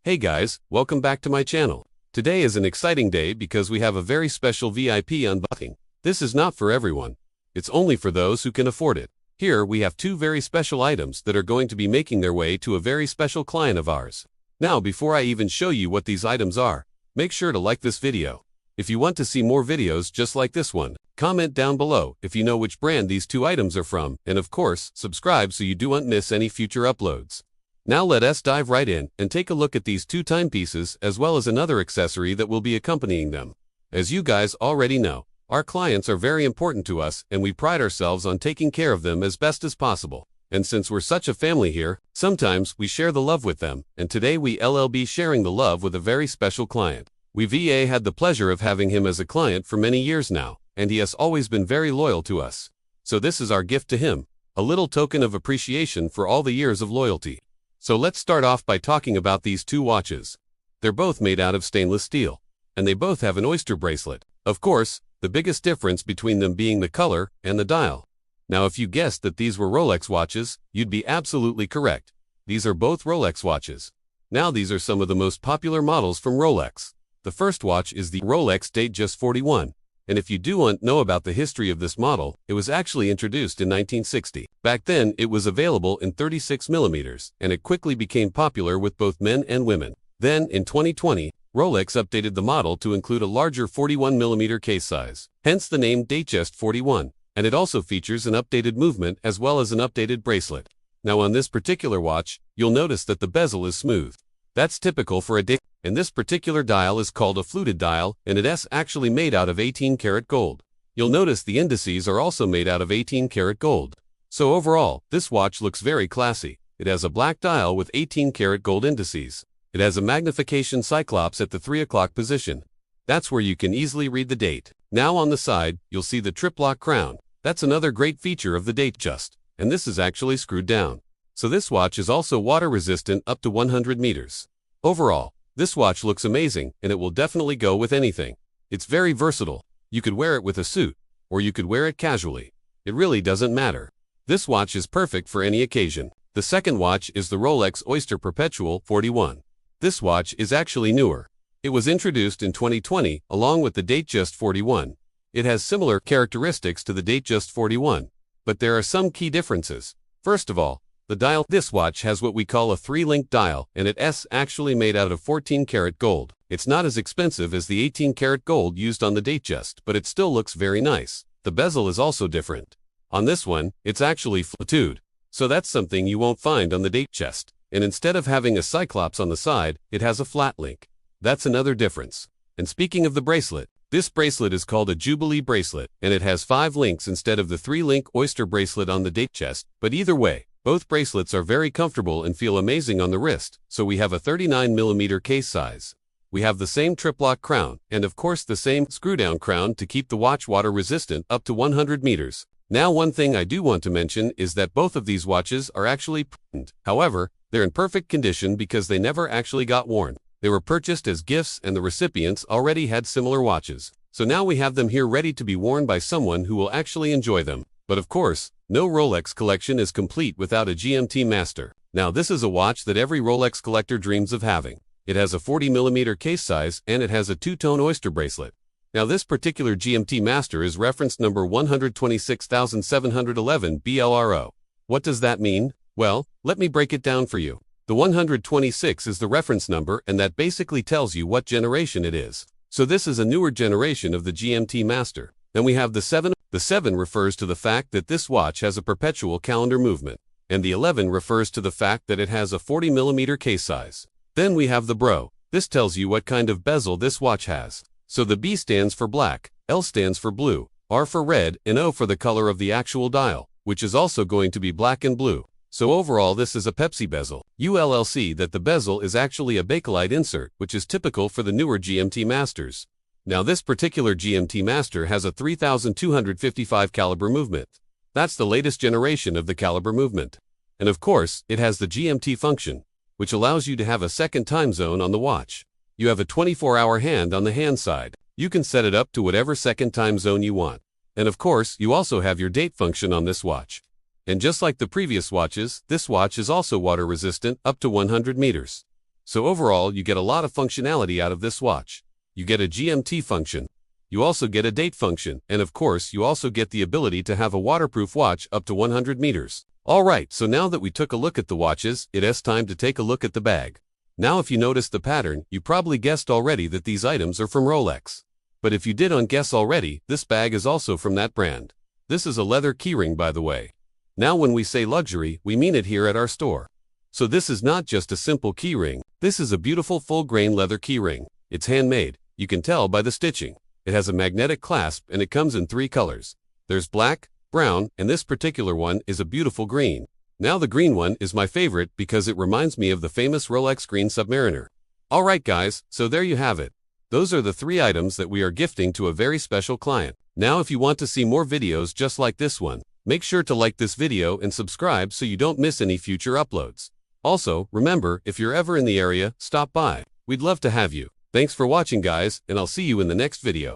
Hey guys, welcome back to my channel. Today is an exciting day because we have a very special VIP unboxing. This is not for everyone. It's only for those who can afford it. Here we have two very special items that are going to be making their way to a very special client of ours. Now before I even show you what these items are, make sure to like this video. If you want to see more videos just like this one, comment down below if you know which brand these two items are from, and of course, subscribe so you don't miss any future uploads. Now let us dive right in and take a look at these two timepieces as well as another accessory that will be accompanying them. As you guys already know, our clients are very important to us and we pride ourselves on taking care of them as best as possible. And since we're such a family here, sometimes we share the love with them, and today we'll be sharing the love with a very special client. We've had the pleasure of having him as a client for many years now, and he has always been very loyal to us. So this is our gift to him, a little token of appreciation for all the years of loyalty. So let's start off by talking about these two watches. They're both made out of stainless steel, and they both have an oyster bracelet. Of course, the biggest difference between them being the color and the dial. Now if you guessed that these were Rolex watches, you'd be absolutely correct. These are both Rolex watches. Now these are some of the most popular models from Rolex. The first watch is the Rolex Datejust 41. And if you do want to know about the history of this model, it was actually introduced in 1960. Back then, it was available in 36mm, and it quickly became popular with both men and women. Then, in 2020, Rolex updated the model to include a larger 41mm case size, hence the name Datejust 41, and it also features an updated movement as well as an updated bracelet. Now on this particular watch, you'll notice that the bezel is smooth. That's typical for a Datejust. And this particular dial is called a fluted dial, and it's actually made out of 18-karat gold. You'll notice the indices are also made out of 18-karat gold. So overall, this watch looks very classy. It has a black dial with 18-karat gold indices. It has a magnification cyclops at the 3 o'clock position. That's where you can easily read the date. Now on the side, you'll see the triplock crown. That's another great feature of the Datejust, and this is actually screwed down. So this watch is also water resistant up to 100 meters. Overall, this watch looks amazing, and it will definitely go with anything. It's very versatile. You could wear it with a suit, or you could wear it casually. It really doesn't matter. This watch is perfect for any occasion. The second watch is the Rolex Oyster Perpetual 41. This watch is actually newer. It was introduced in 2020 along with the Datejust 41. It has similar characteristics to the Datejust 41, but there are some key differences. First of all, the dial. This watch has what we call a 3-link dial, and it's actually made out of 14-karat gold. It's not as expensive as the 18-karat gold used on the Datejust, but it still looks very nice. The bezel is also different. On this one, it's actually fluted, so that's something you won't find on the Datejust. And instead of having a cyclops on the side, it has a flat link. That's another difference. And speaking of the bracelet, this bracelet is called a Jubilee bracelet, and it has 5 links instead of the 3-link oyster bracelet on the Datejust. But either way, both bracelets are very comfortable and feel amazing on the wrist, so we have a 39mm case size. We have the same triplock crown, and of course the same screw-down crown to keep the watch water resistant up to 100 meters. Now one thing I do want to mention is that both of these watches are actually patented. However, they're in perfect condition because they never actually got worn. They were purchased as gifts and the recipients already had similar watches. So now we have them here ready to be worn by someone who will actually enjoy them. But of course, no Rolex collection is complete without a GMT master. Now this is a watch that every Rolex collector dreams of having. It has a 40mm case size and it has a 2-tone oyster bracelet. Now this particular GMT master is reference number 126711 BLRO. What does that mean? Well, let me break it down for you. The 126 is the reference number, and that basically tells you what generation it is. So this is a newer generation of the GMT master. Then we have the 7. The 7 refers to the fact that this watch has a perpetual calendar movement, and the 11 refers to the fact that it has a 40mm case size. Then we have the Bro. This tells you what kind of bezel this watch has. So the B stands for black, L stands for blue, R for red, and O for the color of the actual dial, which is also going to be black and blue. So overall this is a Pepsi bezel. You'll see that the bezel is actually a bakelite insert, which is typical for the newer GMT masters. Now this particular GMT master has a 3255 caliber movement. That's the latest generation of the caliber movement. And of course, it has the GMT function, which allows you to have a second time zone on the watch. You have a 24-hour hand on the hand side. You can set it up to whatever second time zone you want. And of course, you also have your date function on this watch. And just like the previous watches, this watch is also water resistant up to 100 meters. So overall, you get a lot of functionality out of this watch. You get a GMT function. You also get a date function, and of course, you also get the ability to have a waterproof watch up to 100 meters. Alright, so now that we took a look at the watches, it is time to take a look at the bag. Now if you notice the pattern, you probably guessed already that these items are from Rolex. But if you didn't guess already, this bag is also from that brand. This is a leather keyring, by the way. Now when we say luxury, we mean it here at our store. So this is not just a simple keyring. This is a beautiful full-grain leather keyring. It's handmade. You can tell by the stitching. It has a magnetic clasp and it comes in 3 colors. There's black, brown, and this particular one is a beautiful green. Now the green one is my favorite because it reminds me of the famous Rolex green Submariner. Alright guys, so there you have it. Those are the 3 items that we are gifting to a very special client. Now if you want to see more videos just like this one, make sure to like this video and subscribe so you don't miss any future uploads. Also, remember, if you're ever in the area, stop by. We'd love to have you. Thanks for watching guys, and I'll see you in the next video.